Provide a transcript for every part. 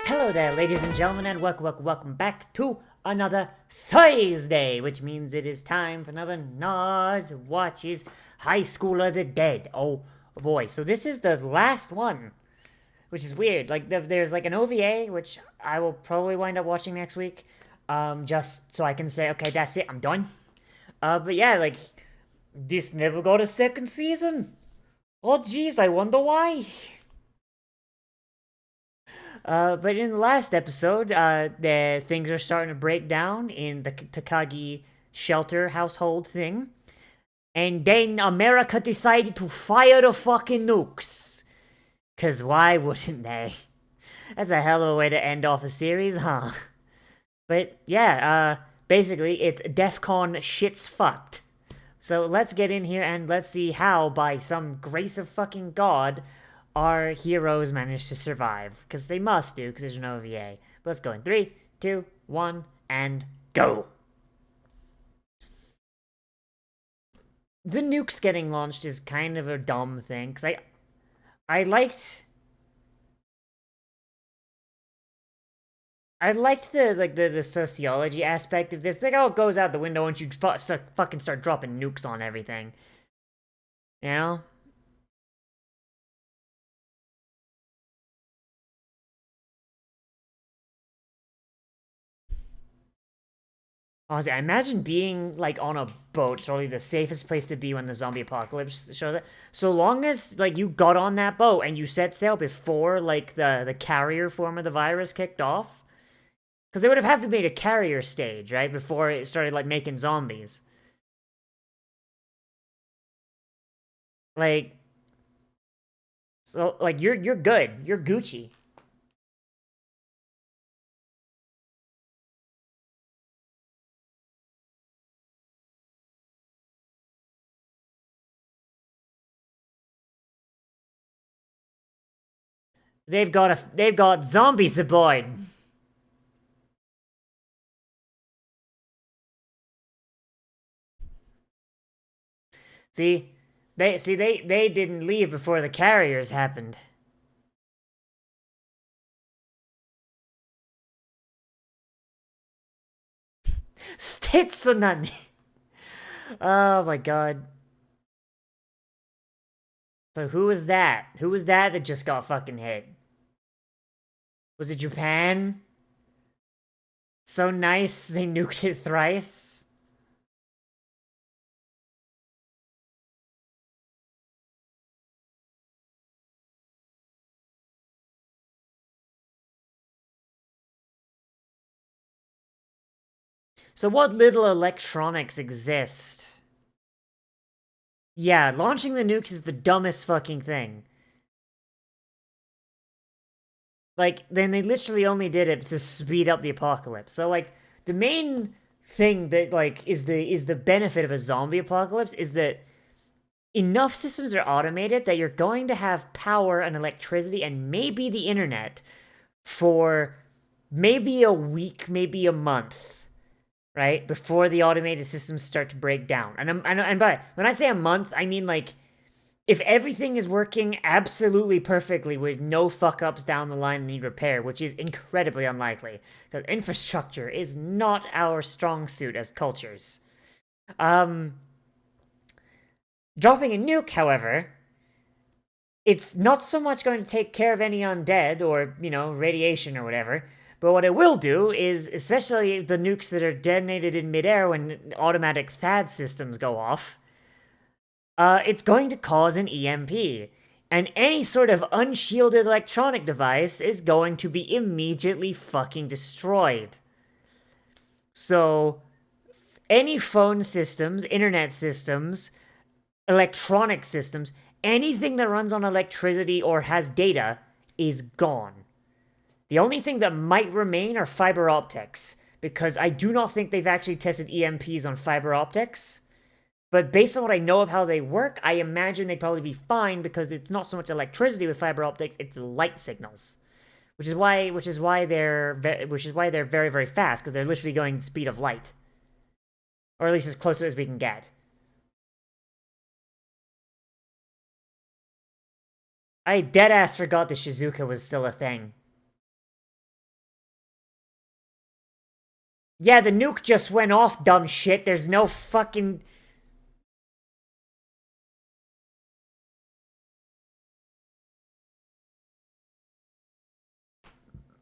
Hello there, ladies and gentlemen, and welcome back to another Thursday, which means it is time for another Nozz Watches High School of the Dead. Oh boy, so this is the last one, which is weird. Like, there's like an OVA, which I will probably wind up watching next week, just so I can say, okay, that's it, I'm done. But yeah, like, this never got a second season. Oh jeez, I wonder why. But in the last episode, the things are starting to break down in the Takagi shelter household thing. And then America decided to fire the fucking nukes. Cause why wouldn't they? That's a hell of a way to end off a series, huh? But yeah, basically it's DEFCON shit's fucked. So let's get in here and let's see how, by some grace of fucking God, our heroes manage to survive. Because they must do, because there's no OVA. But let's go in 3, 2, 1, and go! The nukes getting launched is kind of a dumb thing, because I liked... I liked the sociology aspect of this. Like, oh, it goes out the window once you start dropping nukes on everything. You know? Honestly, I imagine being, like, on a boat is probably the safest place to be when the zombie apocalypse shows up. So long as, like, you got on that boat and you set sail before, like, the carrier form of the virus kicked off. Because they would have had to made a carrier stage, right? Before it started, like, making zombies. Like, so, like, you're good. You're Gucci. They've got zombies aboard. See? They didn't leave before the carriers happened. Stitsunani. Oh my god. So who was that? Who was that just got fucking hit? Was it Japan? So nice they nuked it thrice? So what little electronics exist? Yeah, launching the nukes is the dumbest fucking thing. Like, then they literally only did it to speed up the apocalypse. So, like, the main thing that, like, is the benefit of a zombie apocalypse is that enough systems are automated that you're going to have power and electricity and maybe the internet for maybe a week, maybe a month, right? Before the automated systems start to break down. And by when I say a month, I mean, like, if everything is working absolutely perfectly with no fuck ups down the line that need repair, which is incredibly unlikely, because infrastructure is not our strong suit as cultures. Um, Dropping a nuke, however, it's not so much going to take care of any undead or, radiation or whatever. But what it will do is, especially the nukes that are detonated in midair when automatic THAAD systems go off, it's going to cause an EMP. And any sort of unshielded electronic device is going to be immediately fucking destroyed. So, any phone systems, internet systems, electronic systems, anything that runs on electricity or has data is gone. The only thing that might remain are fiber optics, because I do not think they've actually tested EMPs on fiber optics. But based on what I know of how they work, I imagine they'd probably be fine because it's not so much electricity with fiber optics, it's light signals. Which is why they're very, very fast, because they're literally going the speed of light. Or at least as close to it as we can get. I deadass forgot the Shizuka was still a thing. Yeah, the nuke just went off, dumb shit. There's no fucking...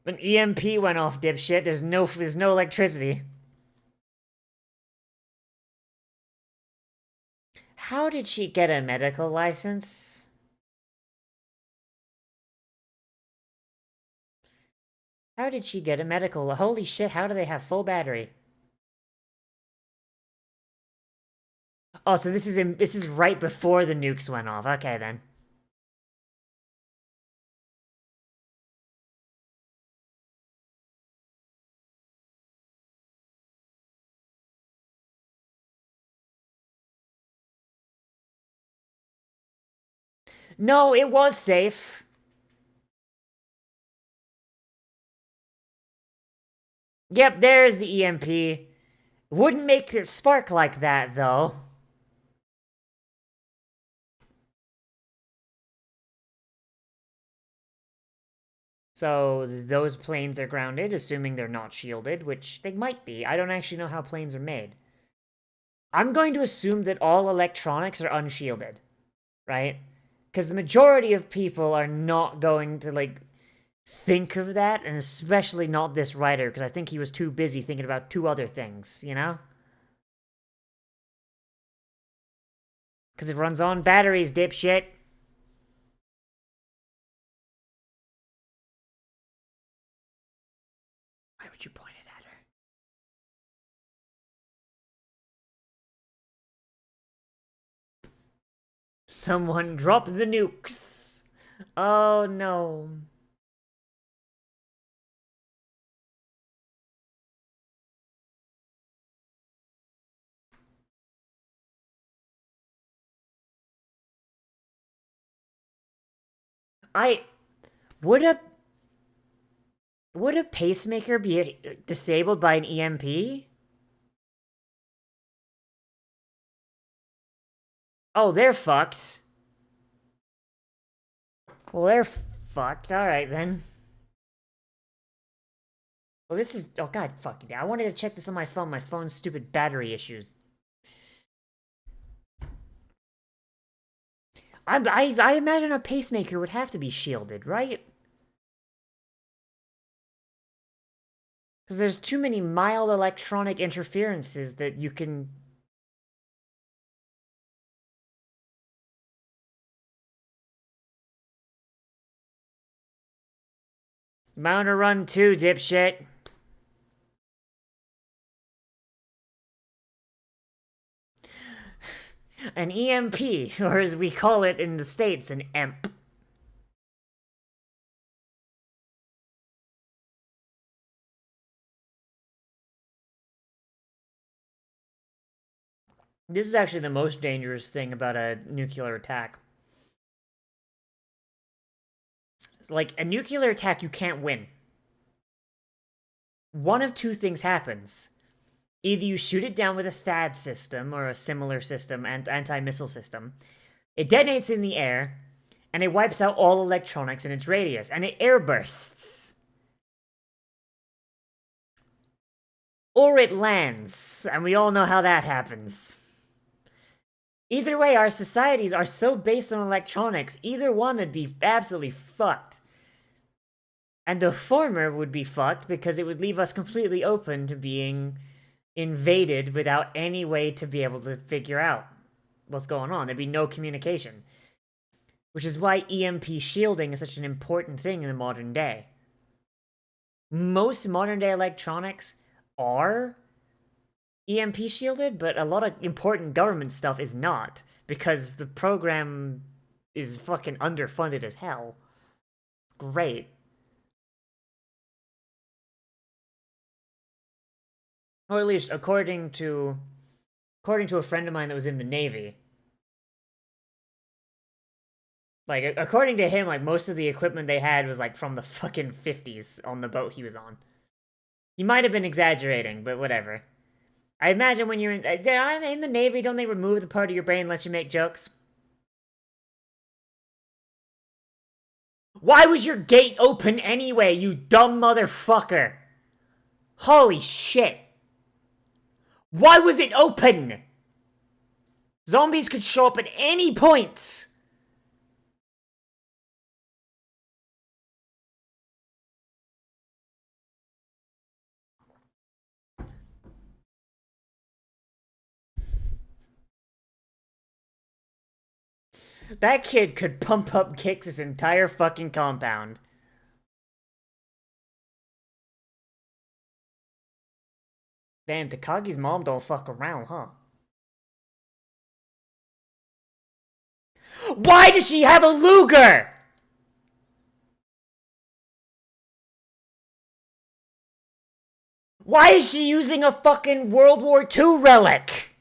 An EMP went off, dipshit. There's no electricity. How did she get a medical license? How did she get a medical... Holy shit, how do they have full battery? Oh, so this is right before the nukes went off. Okay, then. No, it was safe. Yep, there's the EMP. Wouldn't make it spark like that, though. So those planes are grounded, assuming they're not shielded, which they might be. I don't actually know how planes are made. I'm going to assume that all electronics are unshielded, right? Because the majority of people are not going to, like, think of that, and especially not this writer, because I think he was too busy thinking about two other things, you know? Because it runs on batteries, dipshit. Why would you point it at her? Someone drop the nukes. Oh no. I would a pacemaker be disabled by an EMP? Oh, they're fucked. Well, they're fucked. Alright, then. Well, this is... Oh, god, fucking... I wanted to check this on my phone. My phone's stupid battery issues. I imagine a pacemaker would have to be shielded, right? Because there's too many mild electronic interferences that you can... Mount a run too, dipshit. An EMP, or as we call it in the States, an EMP. This is actually the most dangerous thing about a nuclear attack. It's like, a nuclear attack, you can't win. One of two things happens. Either you shoot it down with a THAAD system, or a similar system, and anti-missile system. It detonates in the air, and it wipes out all electronics in its radius, and it airbursts. Or it lands, and we all know how that happens. Either way, our societies are so based on electronics, either one would be absolutely fucked. And the former would be fucked because it would leave us completely open to being invaded without any way to be able to figure out what's going on. There'd be no communication. Which is why EMP shielding is such an important thing in the modern day. Most modern day electronics are EMP shielded, but a lot of important government stuff is not, because the program is fucking underfunded as hell. It's great. Or at least according to a friend of mine that was in the Navy. Like, according to him, like, most of the equipment they had was, like, from the fucking 50s on the boat he was on. He might have been exaggerating, but whatever. I imagine when you're in the Navy, don't they remove the part of your brain unless you make jokes? Why was your gate open anyway, you dumb motherfucker? Holy shit. Why was it open? Zombies could show up at any point. That kid could pump up kicks his entire fucking compound. Damn, Takagi's mom don't fuck around, huh? Why does she have a Luger? Why is she using a fucking World War II relic?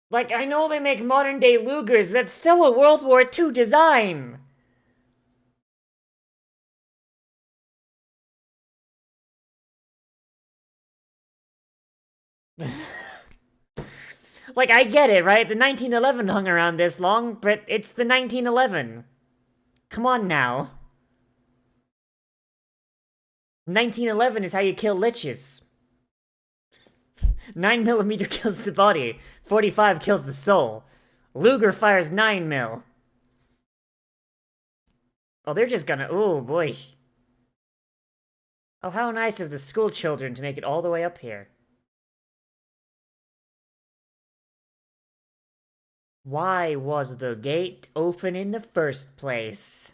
Like, I know they make modern day Lugers, but it's still a World War II design. Like, I get it, right? The 1911 hung around this long, but it's the 1911. Come on now. 1911 is how you kill liches. 9mm kills the body, 45 kills the soul. Luger fires 9mm. Oh, they're just gonna. Oh boy. Oh, how nice of the school children to make it all the way up here. Why was the gate open in the first place?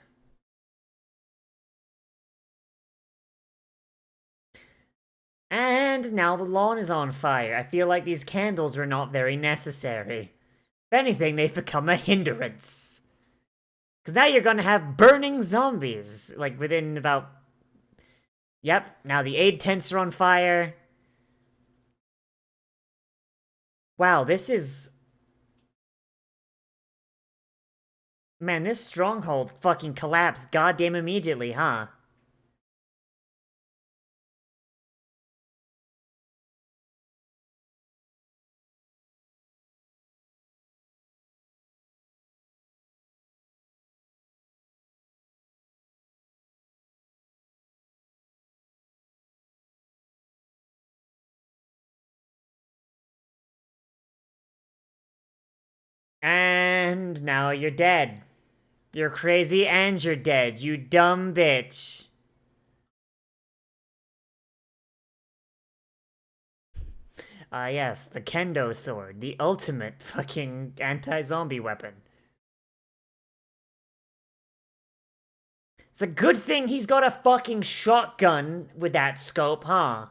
And now the lawn is on fire. I feel like these candles are not very necessary. If anything, they've become a hindrance. Because now you're gonna have burning zombies, like within about... Yep, now the aid tents are on fire. Wow, this is... Man, this stronghold fucking collapsed goddamn immediately, huh? And now you're dead. You're crazy and you're dead, you dumb bitch. Ah, yes, the kendo sword, the ultimate fucking anti-zombie weapon. It's a good thing he's got a fucking shotgun with that scope, huh?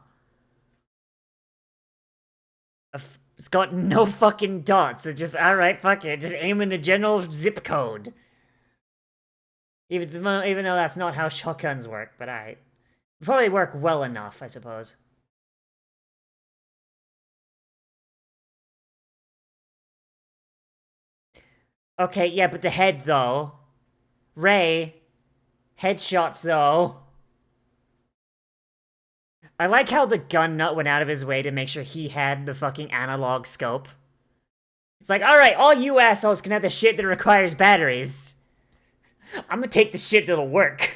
It's got no fucking dots, so just, alright, fuck it, just aim in the general zip code. Even though that's not how shotguns work, but alright. Probably work well enough, I suppose. Okay, yeah, but the head, though. Ray. Headshots, though. I like how the gun nut went out of his way to make sure he had the fucking analog scope. It's like, alright, all you assholes can have the shit that requires batteries. I'm gonna take the shit that'll work.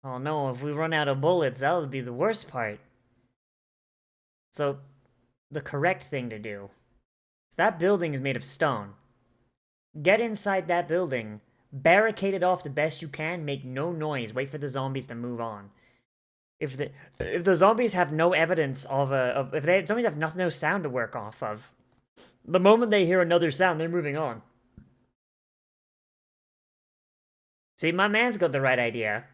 Oh no, if we run out of bullets, that'll be the worst part. So, the correct thing to do is that building is made of stone. Get inside that building, barricade it off the best you can, make no noise, wait for the zombies to move on. If the zombies have no evidence zombies have no sound to work off of, the moment they hear another sound, they're moving on. See, my man's got the right idea.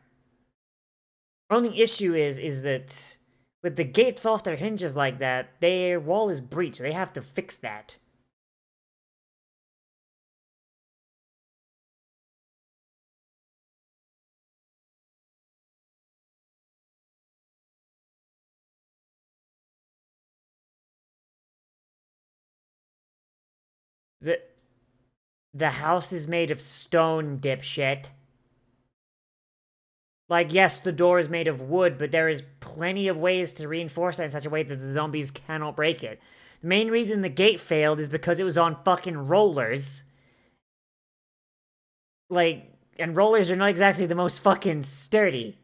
Only issue is that with the gates off their hinges like that, their wall is breached. They have to fix that. The the house is made of stone, dipshit. Like, yes, the door is made of wood, but there is plenty of ways to reinforce that in such a way that the zombies cannot break it. The main reason the gate failed is because it was on fucking rollers. Like, and rollers are not exactly the most fucking sturdy.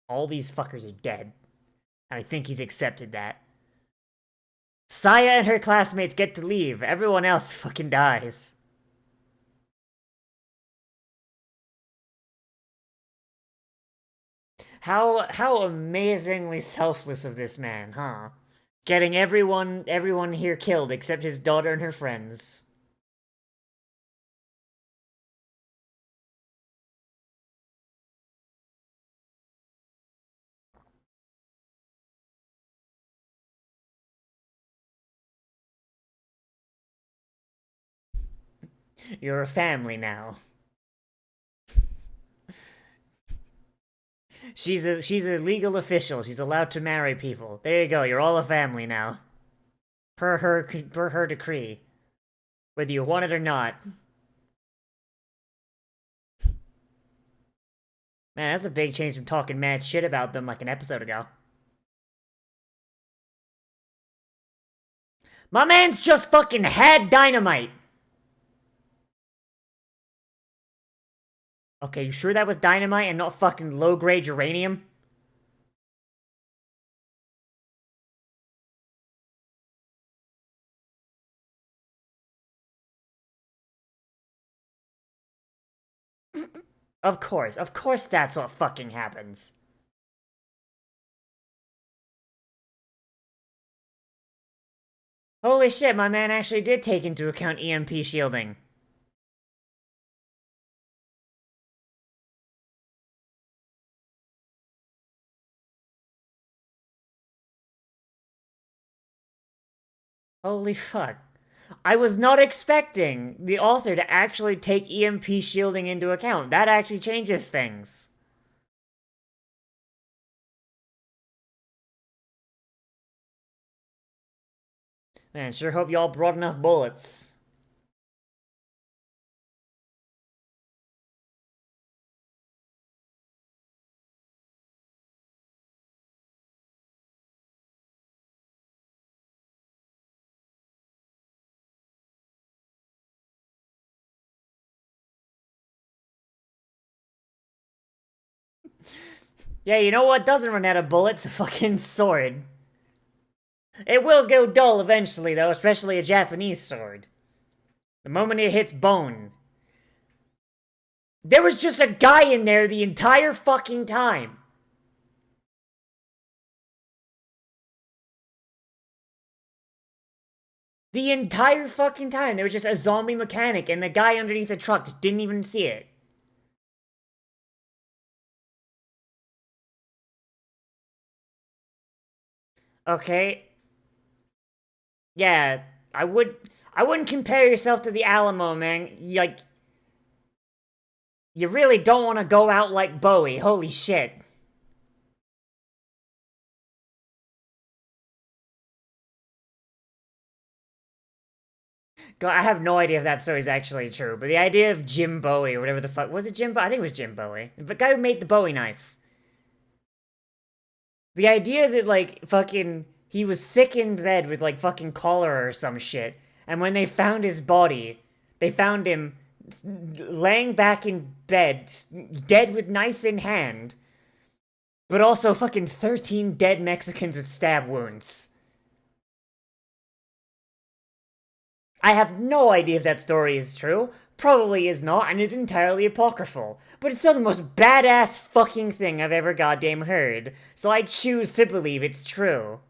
All these fuckers are dead. And I think he's accepted that. Saya and her classmates get to leave. Everyone else fucking dies. How amazingly selfless of this man, huh? Getting everyone here killed except his daughter and her friends. You're a family now. She's a legal official. She's allowed to marry people. There you go. You're all a family now. Per her decree. Whether you want it or not. Man, that's a big change from talking mad shit about them like an episode ago. My man's just fucking had dynamite! Okay, you sure that was dynamite and not fucking low-grade uranium? Of course that's what fucking happens. Holy shit, my man actually did take into account EMP shielding. Holy fuck. I was not expecting the author to actually take EMP shielding into account. That actually changes things. Man, sure hope y'all brought enough bullets. Yeah, you know what doesn't run out of bullets? A fucking sword. It will go dull eventually, though, especially a Japanese sword. The moment it hits bone. There was just a guy in there the entire fucking time. The entire fucking time, there was just a zombie mechanic, and the guy underneath the truck just didn't even see it. Okay. Yeah, I wouldn't compare yourself to the Alamo, man. You really don't want to go out like Bowie. Holy shit. God, I have no idea if that story's actually true, but the idea of Jim Bowie or whatever the fuck was it Jim Bowie? I think it was Jim Bowie. The guy who made the Bowie knife. The idea that like fucking he was sick in bed with like fucking cholera or some shit, and when they found his body, they found him laying back in bed, dead with knife in hand, but also fucking 13 dead Mexicans with stab wounds. I have no idea if that story is true. Probably is not, and is entirely apocryphal. But it's still the most badass fucking thing I've ever goddamn heard, so I choose to believe it's true.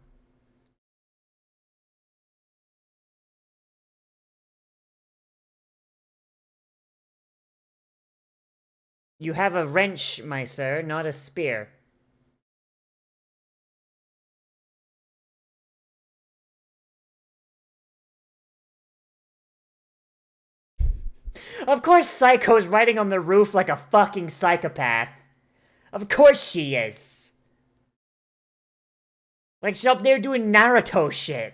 You have a wrench, my sir, not a spear. Of course Psycho's riding on the roof like a fucking psychopath. Of course she is. Like, she's up there doing Naruto shit.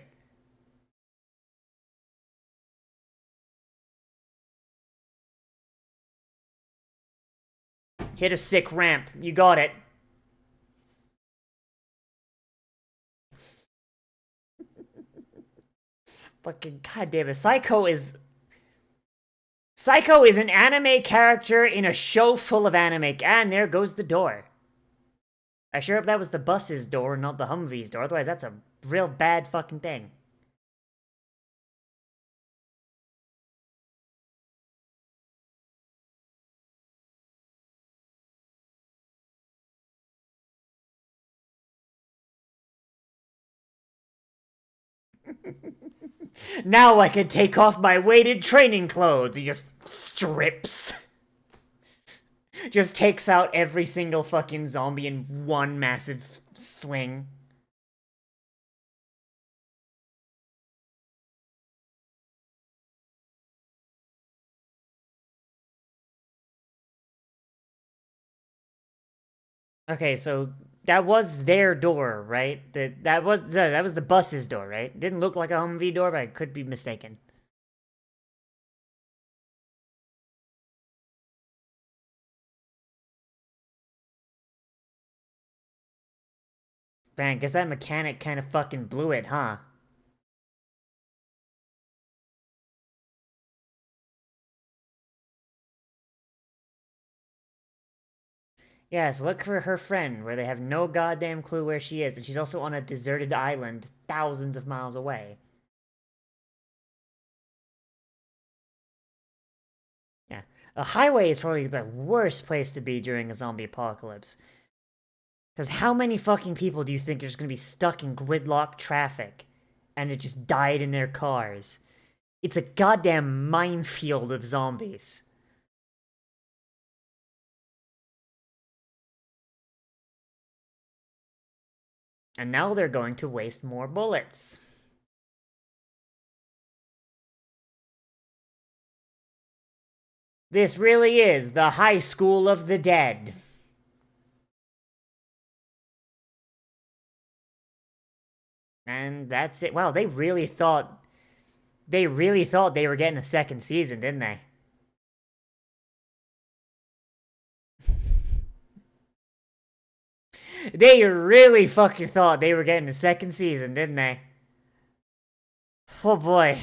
Hit a sick ramp. You got it. Fucking goddamn it. Psycho is an anime character in a show full of anime. And there goes the door. I sure hope that was the bus's door, not the Humvee's door. Otherwise, that's a real bad fucking thing. Now I can take off my weighted training clothes. He just strips. Just takes out every single fucking zombie in one massive swing. Okay, so that was their door, right? That was the bus's door, right? Didn't look like a Humvee door, but I could be mistaken. Man, guess that mechanic kind of fucking blew it, huh? Yes, look for her friend, where they have no goddamn clue where she is, and she's also on a deserted island thousands of miles away. Yeah. A highway is probably the worst place to be during a zombie apocalypse. Because how many fucking people do you think are just gonna be stuck in gridlock traffic and it just died in their cars? It's a goddamn minefield of zombies. And now they're going to waste more bullets. This really is the high school of the dead. And that's it. Wow, they really thought they were getting a second season, didn't they? They really fucking thought they were getting a second season, didn't they? Oh boy.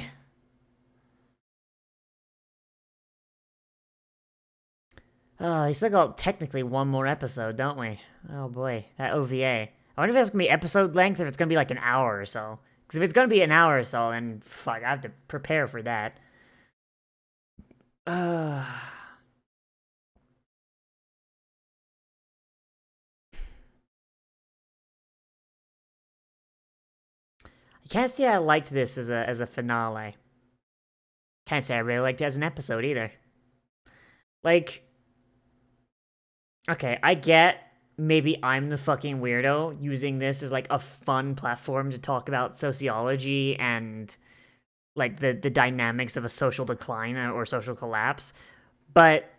Oh, we still got technically one more episode, don't we? Oh boy, that OVA. I wonder if it's gonna be episode length, if it's gonna be like an hour or so. Because if it's gonna be an hour or so, then fuck, I have to prepare for that. I can't say I liked this as a finale. Can't say I really liked it as an episode either. Like, okay, I get maybe I'm the fucking weirdo using this as like a fun platform to talk about sociology and like the dynamics of a social decline or social collapse, but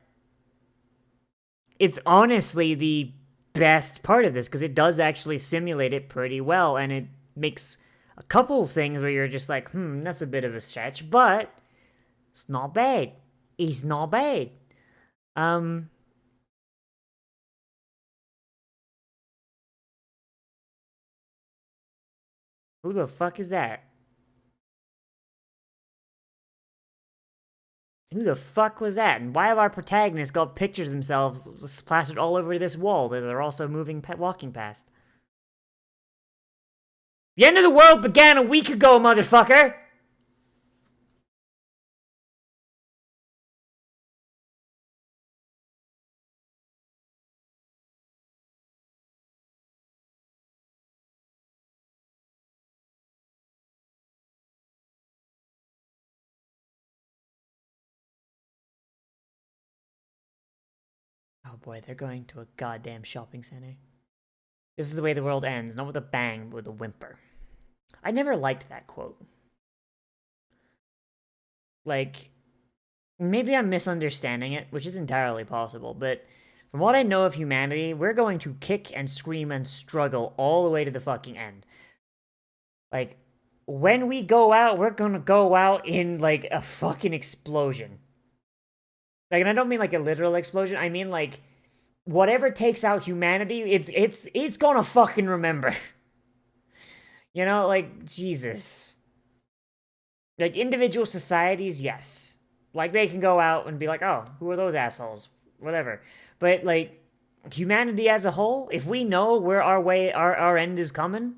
it's honestly the best part of this because it does actually simulate it pretty well, and it makes a couple things where you're just like, that's a bit of a stretch, but it's not bad. It's not bad. Who the fuck is that? Who the fuck was that? And why have our protagonists got pictures of themselves plastered all over this wall that they're also walking past? The end of the world began a week ago, motherfucker! Oh boy, they're going to a goddamn shopping center. This is the way the world ends, not with a bang, but with a whimper. I never liked that quote. Like, maybe I'm misunderstanding it, which is entirely possible, but from what I know of humanity, we're going to kick and scream and struggle all the way to the fucking end. Like, when we go out, we're gonna go out in, like, a fucking explosion. Like, and I don't mean, like, a literal explosion, I mean, like, whatever takes out humanity, it's gonna fucking remember. You know, like, Jesus. Like, individual societies, yes. Like, they can go out and be like, oh, who are those assholes? Whatever. But, like, humanity as a whole, if we know where our end is coming,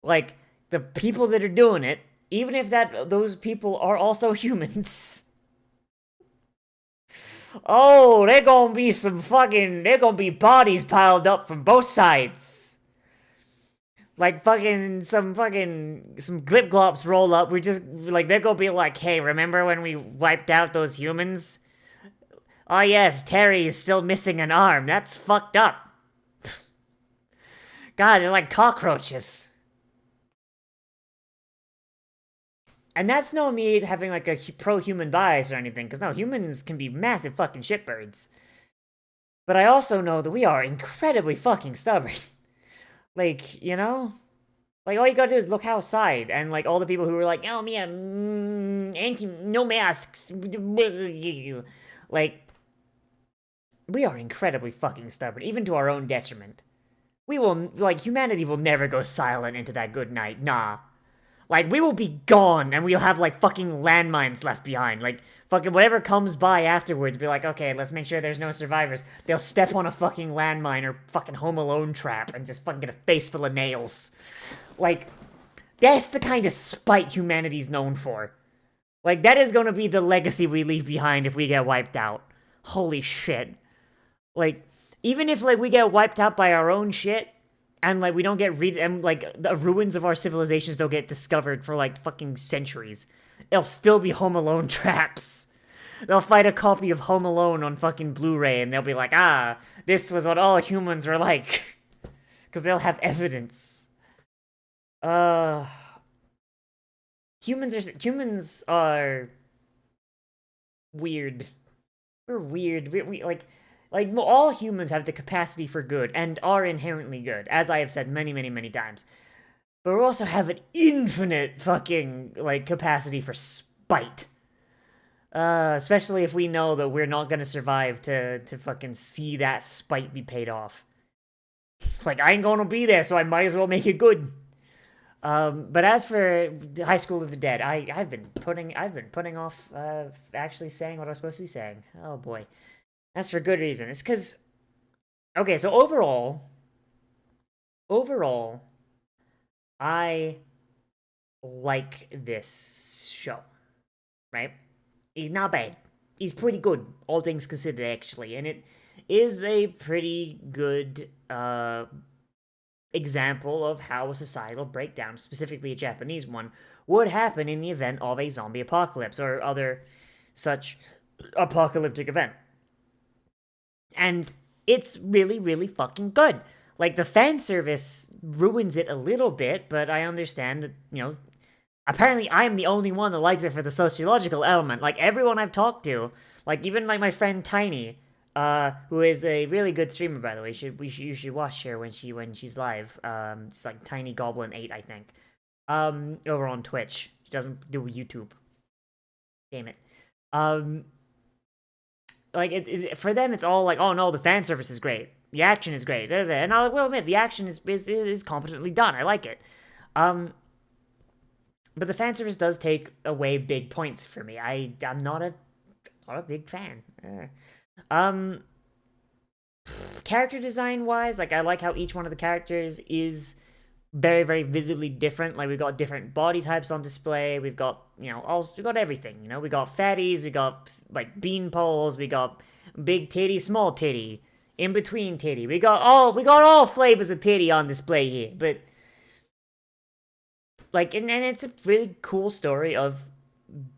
like, the people that are doing it, even if those people are also humans, oh, they're gonna be bodies piled up from both sides. Like some glip glops roll up. We just like they're gonna be like, hey, remember when we wiped out those humans? Oh yes, Terry is still missing an arm. That's fucked up. God, they're like cockroaches. And that's no me having like a pro-human bias or anything, because no, humans can be massive fucking shitbirds. But I also know that we are incredibly fucking stubborn. Like, you know? Like, all you gotta do is look outside, and, like, all the people who were like, oh, yeah, no masks. Like, we are incredibly fucking stubborn, even to our own detriment. We will, like, humanity will never go silent into that good night. Nah. Like, we will be gone, and we'll have, like, fucking landmines left behind. Like, fucking whatever comes by afterwards, be like, okay, let's make sure there's no survivors. They'll step on a fucking landmine or fucking Home Alone trap and just fucking get a face full of nails. Like, that's the kind of spite humanity's known for. Like, that is gonna be the legacy we leave behind if we get wiped out. Holy shit. Like, even if, like, we get wiped out by our own shit, and, like, we don't get and, like, the ruins of our civilizations don't get discovered for, like, fucking centuries. It'll still be Home Alone traps. They'll find a copy of Home Alone on fucking Blu-ray, and they'll be like, ah, this was what all humans were like. Because they'll have evidence. Humans are weird. We're weird. We like, all humans have the capacity for good and are inherently good, as I have said many, many, many times. But we also have an infinite fucking, like, capacity for spite. Especially if we know that we're not gonna survive to fucking see that spite be paid off. Like, I ain't gonna be there, so I might as well make it good. But as for High School of the Dead, I've been putting off actually saying what I was supposed to be saying. Oh boy. That's for good reason. It's because, okay, so overall, I like this show, right? He's not bad. He's pretty good, all things considered, actually, and it is a pretty good example of how a societal breakdown, specifically a Japanese one, would happen in the event of a zombie apocalypse or other such apocalyptic event. And it's really, really fucking good. Like, the fan service ruins it a little bit, but I understand that, you know, apparently I'm the only one that likes it for the sociological element. Like, everyone I've talked to, like, even, like, my friend Tiny, who is a really good streamer, by the way. You should watch her when she's live. It's like Tiny Goblin 8, I think. Over on Twitch. She doesn't do YouTube. Damn it. Like, for them, it's all like, oh no, the fan service is great, the action is great, and I will admit the action is competently done. I like it, but the fan service does take away big points for me. I'm not a big fan. Character design wise, like, I like how each one of the characters is very, very visibly different. Like, we've got different body types on display. We've got, you know, we got everything. You know, we got fatties, we got, like, bean poles, we got big titty, small titty, in between titty. We got all flavors of titty on display here. But, like, and it's a really cool story of,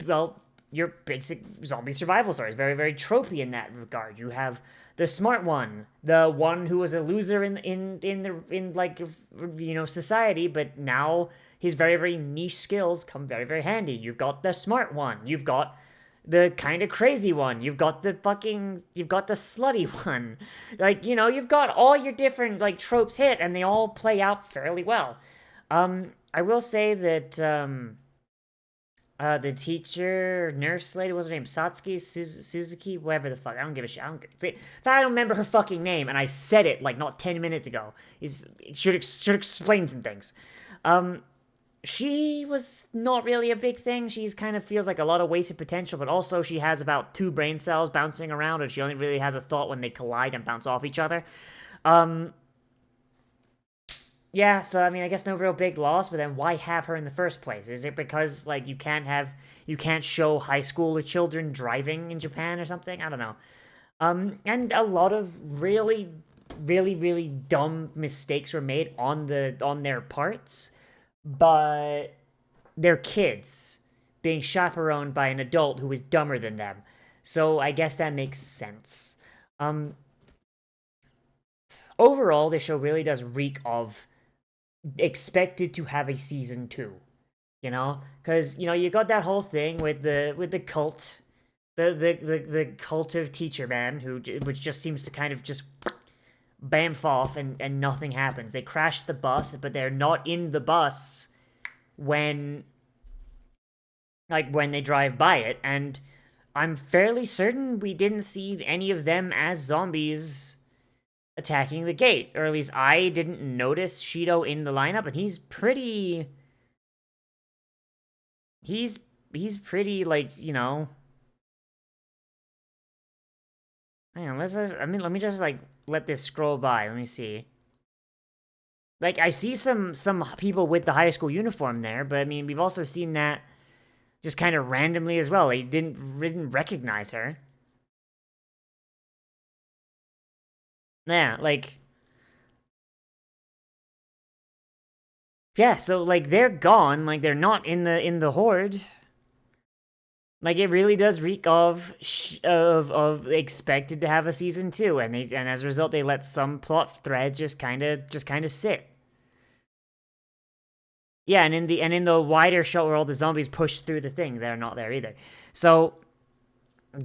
well, your basic zombie survival story. It's very, very tropey in that regard. You have the smart one, the one who was a loser in like, you know, society, but now his very, very niche skills come very, very handy. You've got the smart one. You've got the kind of crazy one. You've got the slutty one. Like, you know, you've got all your different, like, tropes hit, and they all play out fairly well. I will say that, The teacher, nurse lady, what's her name? Satsuki, Suzuki, whatever the fuck. I don't give a shit. If I don't remember her fucking name, and I said it like not 10 minutes ago, should explain some things. She was not really a big thing. She's kind of feels like a lot of wasted potential, but also she has about 2 brain cells bouncing around, and she only really has a thought when they collide and bounce off each other. Yeah, so I mean, I guess no real big loss, but then why have her in the first place? Is it because like you can't show high school children driving in Japan or something? I don't know. And a lot of really dumb mistakes were made on their parts, but they're kids being chaperoned by an adult who is dumber than them. So I guess that makes sense. Overall, this show really does reek of expected to have a season 2, you know, because you got that whole thing with the cult, the cult of teacher man which just seems to kind of just bamf off and nothing happens. They crash the bus, but they're not in the bus when they drive by it, and I'm fairly certain we didn't see any of them as zombies attacking the gate, or at least I didn't notice Shido in the lineup, and he's pretty like, hang on, let me just like let this scroll by. Let me see. Like, I see some people with the high school uniform there, but I mean, we've also seen that just kind of randomly as well. They didn't recognize her. Yeah, like, yeah, so like they're gone, like they're not in the horde. Like, it really does reek of expected to have a season 2, and as a result they let some plot threads just kind of sit. Yeah, and in the wider shot where all the zombies push through the thing, they're not there either. So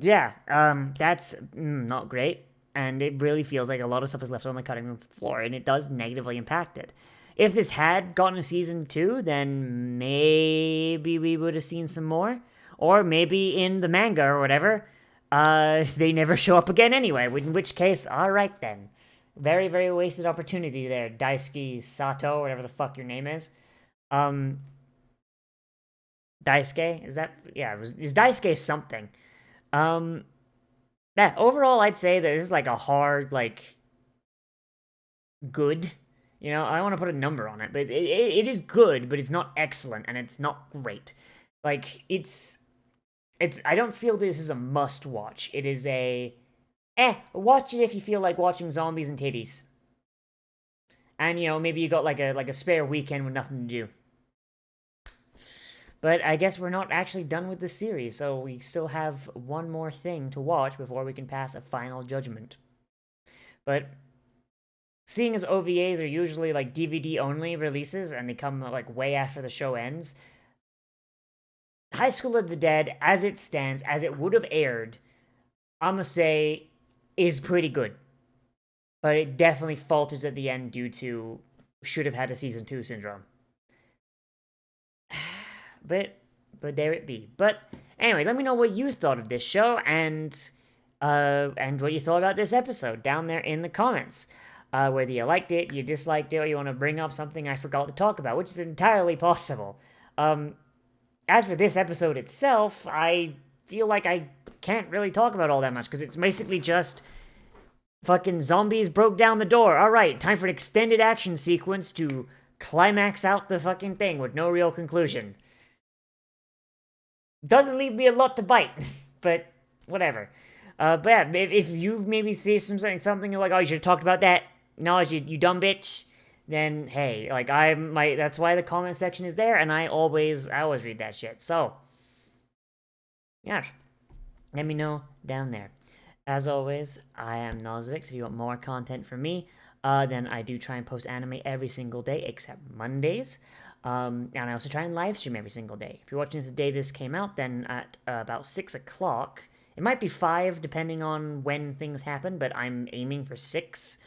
yeah, that's not great, and it really feels like a lot of stuff is left on the cutting room floor, and it does negatively impact it. If this had gotten a season 2, then maybe we would have seen some more. Or maybe in the manga or whatever, they never show up again anyway, in which case, alright then. Very, very wasted opportunity there, Daisuke Sato, whatever the fuck your name is. Daisuke? Is that... Yeah, is Daisuke something? Yeah, overall, I'd say that this is like a hard, like... good. I don't want to put a number on it, but it is good, but it's not excellent, and it's not great. Like, it's I don't feel this is a must watch. It is watch it if you feel like watching zombies and titties. And maybe you got like a spare weekend with nothing to do. But I guess we're not actually done with the series, so we still have one more thing to watch before we can pass a final judgment. But seeing as OVAs are usually like DVD only releases and they come like way after the show ends, High School of the Dead, as it stands, as it would have aired, I'ma say, is pretty good. But it definitely falters at the end due to should have had a season 2 syndrome. But there it be. But anyway, let me know what you thought of this show and what you thought about this episode down there in the comments. Whether you liked it, you disliked it, or you want to bring up something I forgot to talk about, which is entirely possible. As for this episode itself, I feel like I can't really talk about all that much, because it's basically just fucking zombies broke down the door. Alright, time for an extended action sequence to climax out the fucking thing with no real conclusion. Doesn't leave me a lot to bite, but whatever. But yeah, if you maybe see something you're like, oh, you should have talked about that, Nozz, you dumb bitch, then hey, like that's why the comment section is there, and I always read that shit. So yeah, let me know down there. As always, I am Nozvix. If you want more content from me, then I do try and post anime every single day except Mondays. And I also try and live stream every single day. If you're watching this the day this came out, then at about 6 o'clock, it might be 5 depending on when things happen, but I'm aiming for 6.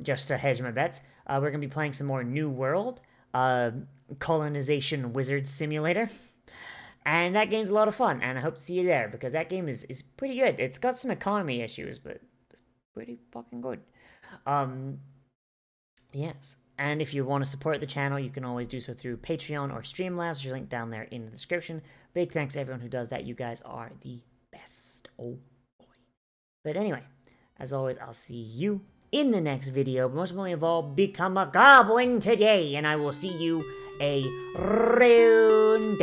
Just to hedge my bets, we're going to be playing some more New World, Colonization Wizard Simulator, And that game's a lot of fun, and I hope to see you there, because that game is pretty good. It's got some economy issues, but it's pretty fucking good. Yes. And if you want to support the channel, you can always do so through Patreon or Streamlabs, which are linked down there in the description. Big thanks to everyone who does that. You guys are the best. Oh boy. But anyway, as always, I'll see you in the next video. But most importantly of all, become a goblin today, and I will see you a real